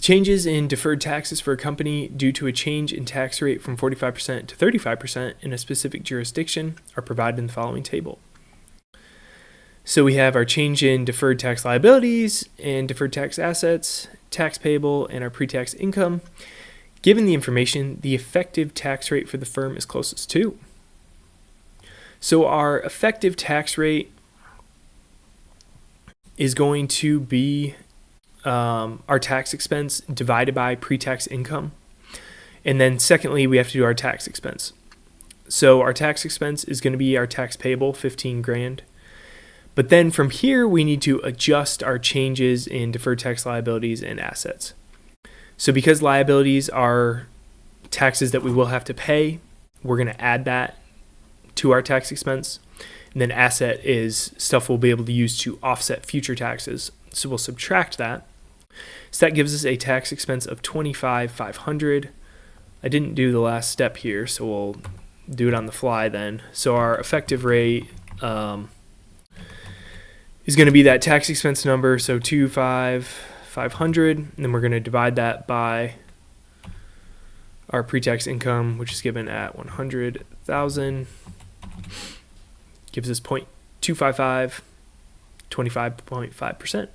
Changes in deferred taxes for a company due to a change in tax rate from 45% to 35% in a specific jurisdiction are provided in the following table. So we have our change in deferred tax liabilities and deferred tax assets, tax payable, and our pre-tax income. Given the information, the effective tax rate for the firm is closest to. So our effective tax rate is going to be our tax expense divided by pre-tax income. And then secondly, we have to do our tax expense. So our tax expense is going to be our tax payable, $15,000. But then from here, we need to adjust our changes in deferred tax liabilities and assets. So because liabilities are taxes that we will have to pay, we're going to add that to our tax expense. And then asset is stuff we'll be able to use to offset future taxes. So we'll subtract that. So that gives us a tax expense of $25,500. I didn't do the last step here, so we'll do it on the fly then. So our effective rate is going to be that tax expense number, so $25,500, and then we're going to divide that by our pre-tax income, which is given at $100,000, gives us 0.255, 25.5%.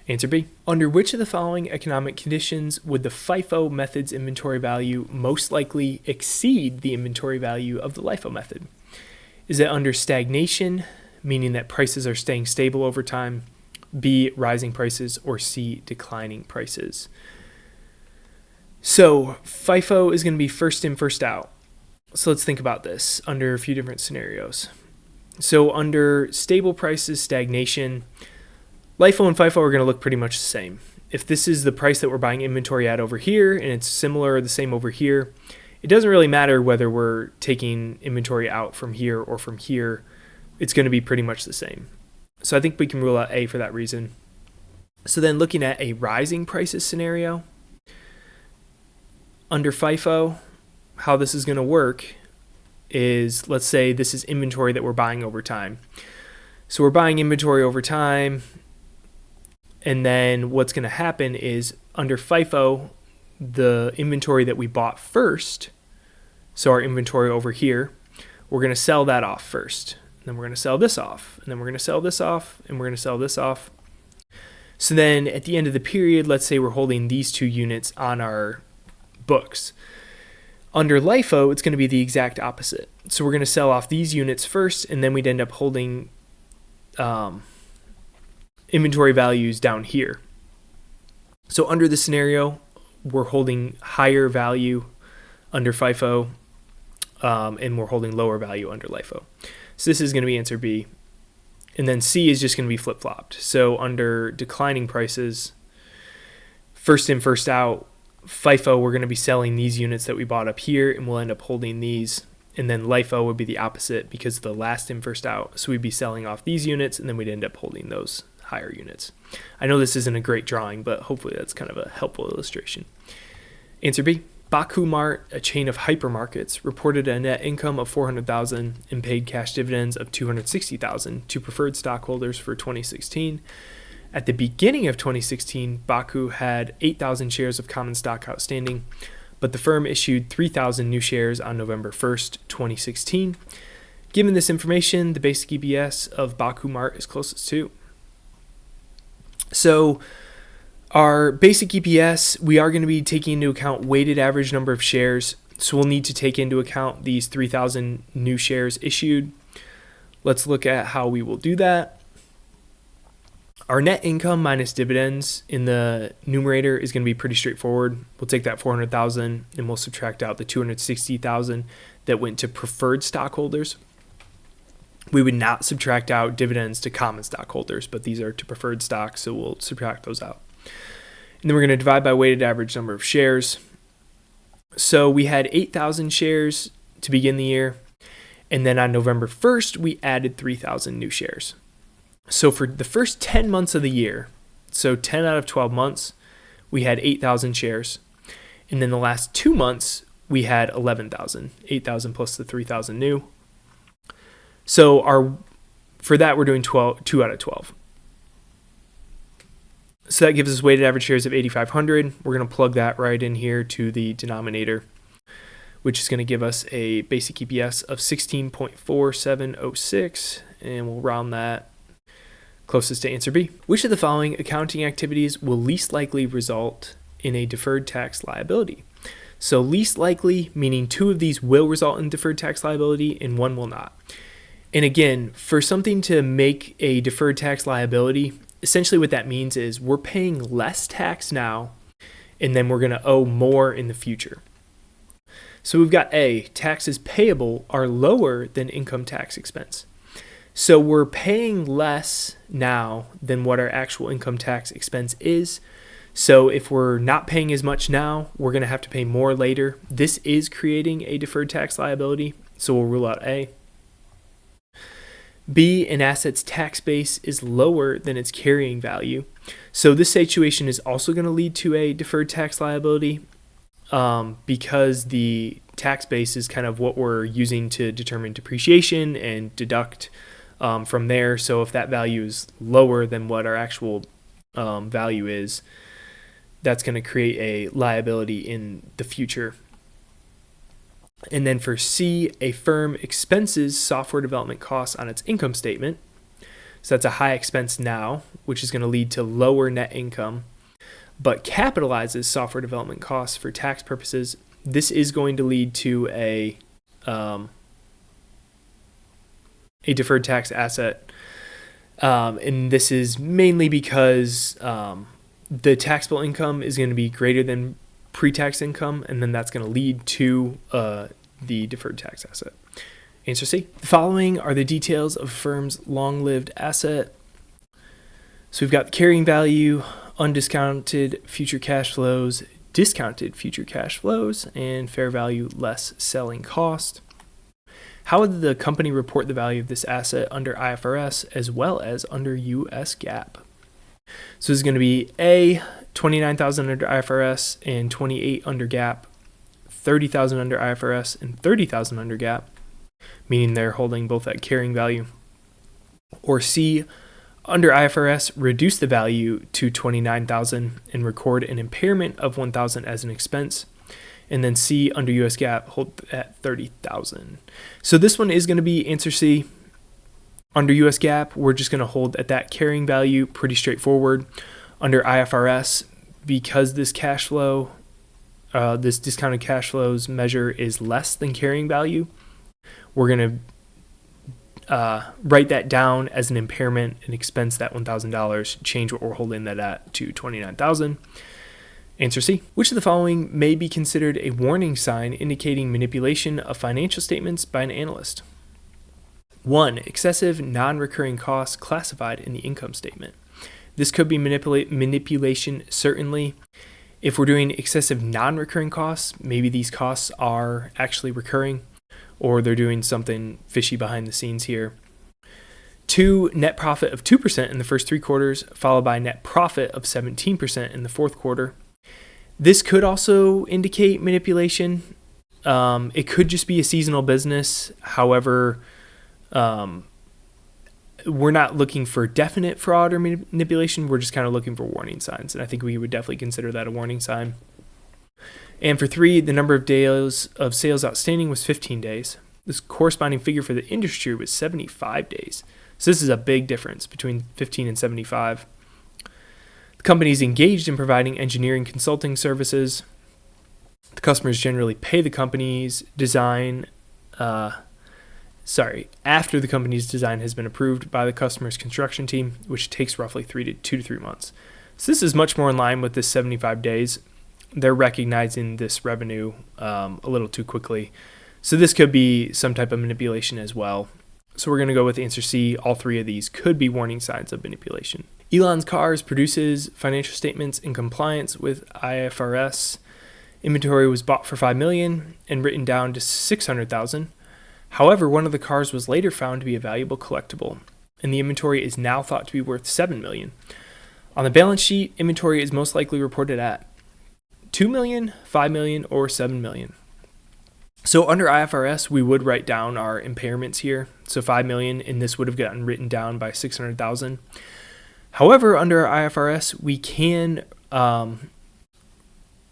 Answer B. Under which of the following economic conditions would the FIFO method's inventory value most likely exceed the inventory value of the LIFO method? Is it under stagnation, meaning that prices are staying stable over time, B, rising prices, or C, declining prices? So FIFO is going to be first in, first out. So let's think about this under a few different scenarios. So under stable prices, stagnation, LIFO and FIFO are going to look pretty much the same. If this is the price that we're buying inventory at over here and it's similar or the same over here, it doesn't really matter whether we're taking inventory out from here or from here. It's going to be pretty much the same. So I think we can rule out A for that reason. So then looking at a rising prices scenario, under FIFO, how this is going to work is, let's say this is inventory that we're buying over time. So we're buying inventory over time, and then what's going to happen is under FIFO, the inventory that we bought first, so our inventory over here, we're going to sell that off first. Then we're going to sell this off, and then we're going to sell this off, and we're going to sell this off. So then at the end of the period, let's say we're holding these two units on our books. Under LIFO, it's going to be the exact opposite. So we're going to sell off these units first, and then we'd end up holding inventory values down here. So under the scenario, we're holding higher value under FIFO, and we're holding lower value under LIFO. So this is going to be answer B. And then C is just going to be flip-flopped. So under declining prices, first in, first out, FIFO, we're going to be selling these units that we bought up here, and we'll end up holding these. And then LIFO would be the opposite because of the last in, first out. So we'd be selling off these units, and then we'd end up holding those higher units. I know this isn't a great drawing, but hopefully that's kind of a helpful illustration. Answer B. Baku Mart, a chain of hypermarkets, reported a net income of $400,000 and paid cash dividends of $260,000 to preferred stockholders for 2016. At the beginning of 2016, Baku had 8,000 shares of common stock outstanding, but the firm issued 3,000 new shares on November 1st, 2016. Given this information, the basic EPS of Baku Mart is closest to. So our basic EPS, we are going to be taking into account weighted average number of shares. So we'll need to take into account these 3,000 new shares issued. Let's look at how we will do that. Our net income minus dividends in the numerator is going to be pretty straightforward. We'll take that $400,000 and we'll subtract out the $260,000 that went to preferred stockholders. We would not subtract out dividends to common stockholders, but these are to preferred stocks, so we'll subtract those out. And then we're going to divide by weighted average number of shares. So we had 8,000 shares to begin the year, and then on November 1st, we added 3,000 new shares. So for the first 10 months of the year, so 10 out of 12 months, we had 8,000 shares. And then the last 2 months, we had 11,000, 8,000 plus the 3,000 new. So for that, we're doing 2 out of 12. So that gives us weighted average shares of 8,500. We're going to plug that right in here to the denominator, which is going to give us a basic EPS of 16.4706, and we'll round that closest to answer B. Which of the following accounting activities will least likely result in a deferred tax liability? So least likely, meaning 2 of these will result in deferred tax liability and 1 will not. And again, for something to make a deferred tax liability, essentially what that means is we're paying less tax now, and then we're going to owe more in the future. So we've got A, taxes payable are lower than income tax expense. So we're paying less now than what our actual income tax expense is. So if we're not paying as much now, we're going to have to pay more later. This is creating a deferred tax liability, so we'll rule out A. B, an asset's tax base is lower than its carrying value. So this situation is also going to lead to a deferred tax liability because the tax base is kind of what we're using to determine depreciation and deduct from there. So if that value is lower than what our actual value is, that's going to create a liability in the future. And then for C, a firm expenses software development costs on its income statement. So that's a high expense now, which is going to lead to lower net income, but capitalizes software development costs for tax purposes. This is going to lead to a deferred tax asset. And this is mainly because the taxable income is going to be greater than pre-tax income, and then that's going to lead to the deferred tax asset. Answer C. The following are the details of a firm's long-lived asset. So we've got the carrying value, undiscounted future cash flows, discounted future cash flows, and fair value less selling cost. How would the company report the value of this asset under IFRS as well as under US GAAP? So this is going to be A, $29,000 under IFRS and $28,000 under GAAP, $30,000 under IFRS and $30,000 under GAAP, meaning they're holding both at carrying value. Or C, under IFRS, reduce the value to $29,000 and record an impairment of $1,000 as an expense. And then C, under US GAAP, hold at $30,000. So this one is going to be answer C. Under US GAAP, we're just going to hold at that carrying value, pretty straightforward. Under IFRS, because this cash flow, this discounted cash flows measure is less than carrying value, we're going to write that down as an impairment and expense that $1,000, change what we're holding that at to $29,000. Answer C. Which of the following may be considered a warning sign indicating manipulation of financial statements by an analyst? 1. Excessive non-recurring costs classified in the income statement. This could be manipulation, certainly. If we're doing excessive non-recurring costs, maybe these costs are actually recurring, or they're doing something fishy behind the scenes here. 2. Net profit of 2% in the first 3 quarters, followed by net profit of 17% in the fourth quarter. This could also indicate manipulation. It could just be a seasonal business. However, we're not looking for definite fraud or manipulation. We're just kind of looking for warning signs. And I think we would definitely consider that a warning sign. And for 3, the number of days of sales outstanding was 15 days. This corresponding figure for the industry was 75 days. So this is a big difference between 15 and 75. The company is engaged in providing engineering consulting services. The customers generally pay the company's design, after the company's design has been approved by the customer's construction team, which takes roughly 2 to 3 months. So this is much more in line with this 75 days. They're recognizing this revenue a little too quickly. So this could be some type of manipulation as well. So we're going to go with answer C. All 3 of these could be warning signs of manipulation. Elon's Cars produces financial statements in compliance with IFRS. Inventory was bought for $5 million and written down to $600,000. However, one of the cars was later found to be a valuable collectible, and the inventory is now thought to be worth $7 million. On the balance sheet, inventory is most likely reported at $2 million, $5 million, or $7 million. So under IFRS, we would write down our impairments here. So $5 million, and this would have gotten written down by $600,000. However, under our IFRS, we can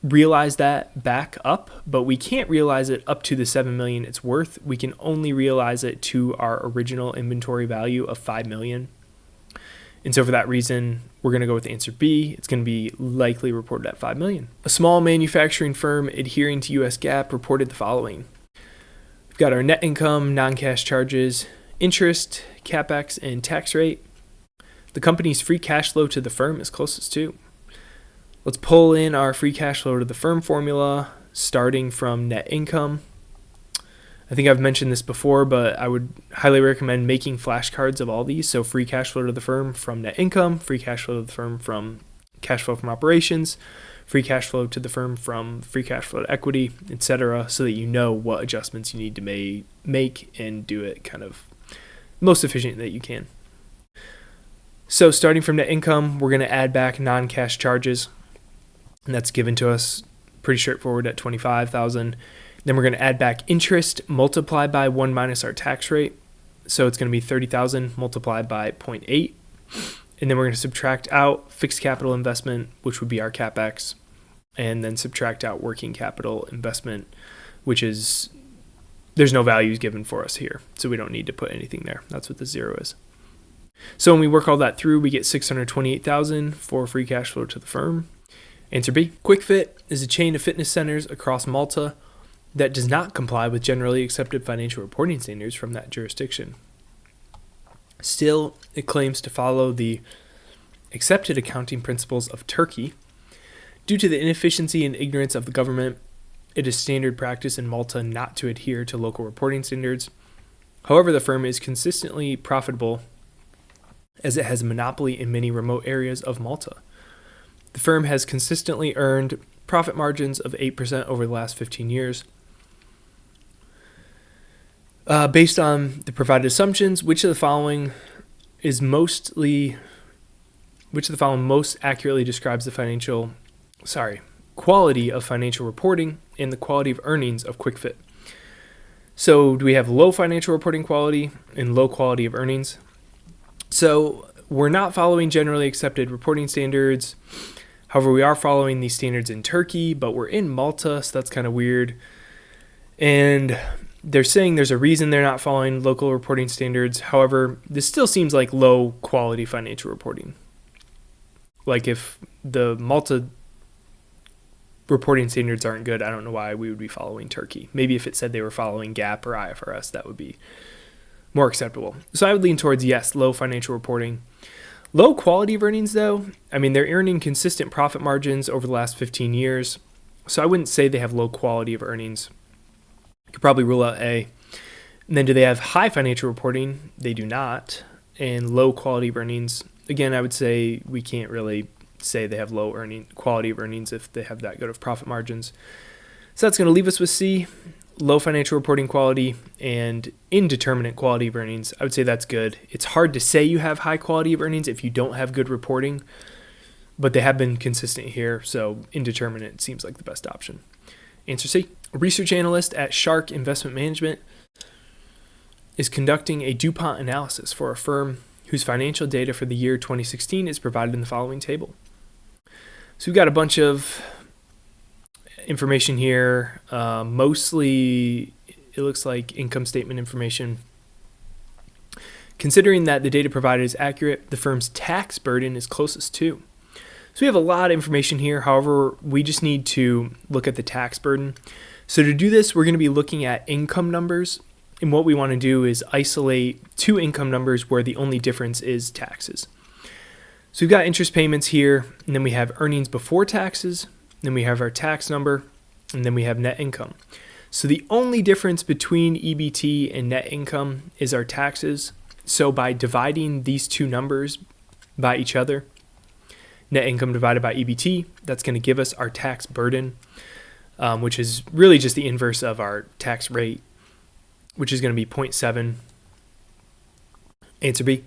realize that back up, but we can't realize it up to the $7 million it's worth. We can only realize it to our original inventory value of $5 million. And so for that reason, we're going to go with answer B. It's going to be likely reported at $5 million. A small manufacturing firm adhering to US GAAP reported the following. We've got our net income, non-cash charges, interest, capex, and tax rate. The company's free cash flow to the firm is closest to. Let's pull in our free cash flow to the firm formula, starting from net income. I think I've mentioned this before, but I would highly recommend making flashcards of all these. So free cash flow to the firm from net income, free cash flow to the firm from cash flow from operations, free cash flow to the firm from free cash flow to equity, etc., so that you know what adjustments you need to make and do it kind of most efficient that you can. So starting from net income, we're going to add back non-cash charges, and that's given to us pretty straightforward at $25,000. Then we're going to add back interest multiplied by 1 minus our tax rate. So it's going to be $30,000 multiplied by 0.8. And then we're going to subtract out fixed capital investment, which would be our capex, and then subtract out working capital investment, which is, there's no values given for us here, so we don't need to put anything there. That's what the 0 is. So when we work all that through, we get $628,000 for free cash flow to the firm. Answer B. QuickFit is a chain of fitness centers across Malta that does not comply with generally accepted financial reporting standards from that jurisdiction. Still, it claims to follow the accepted accounting principles of Turkey. Due to the inefficiency and ignorance of the government, it is standard practice in Malta not to adhere to local reporting standards. However, the firm is consistently profitable as it has a monopoly in many remote areas of Malta. The firm has consistently earned profit margins of 8% over the last 15 years. Based on the provided assumptions, which of the following most accurately describes the quality of financial reporting and the quality of earnings of QuickFit? So do we have low financial reporting quality and low quality of earnings? So we're not following generally accepted reporting standards. However, we are following these standards in Turkey, but we're in Malta, so that's kind of weird. And they're saying there's a reason they're not following local reporting standards. However, this still seems like low quality financial reporting. Like if the Malta reporting standards aren't good, I don't know why we would be following Turkey. Maybe if it said they were following GAAP or IFRS, that would be more acceptable. So I would lean towards yes, low financial reporting. Low quality of earnings though, I mean, they're earning consistent profit margins over the last 15 years. So I wouldn't say they have low quality of earnings. Could probably rule out A. And then do they have high financial reporting? They do not. And low quality of earnings, again, I would say we can't really say they have low quality of earnings if they have that good of profit margins. So that's going to leave us with C, low financial reporting quality and indeterminate quality of earnings. I would say that's good. It's hard to say you have high quality of earnings if you don't have good reporting, but they have been consistent here, so indeterminate seems like the best option. Answer C. A research analyst at Shark Investment Management is conducting a DuPont analysis for a firm whose financial data for the year 2016 is provided in the following table. So we've got a bunch of information here. Mostly, it looks like income statement information. Considering that the data provided is accurate, the firm's tax burden is closest to. So we have a lot of information here. However, we just need to look at the tax burden. So to do this, we're going to be looking at income numbers. And what we want to do is isolate two income numbers where the only difference is taxes. So we've got interest payments here, and then we have earnings before taxes, then we have our tax number, and then we have net income. So the only difference between EBT and net income is our taxes. So by dividing these two numbers by each other, net income divided by EBT, that's going to give us our tax burden, which is really just the inverse of our tax rate, which is going to be 0.7. Answer B.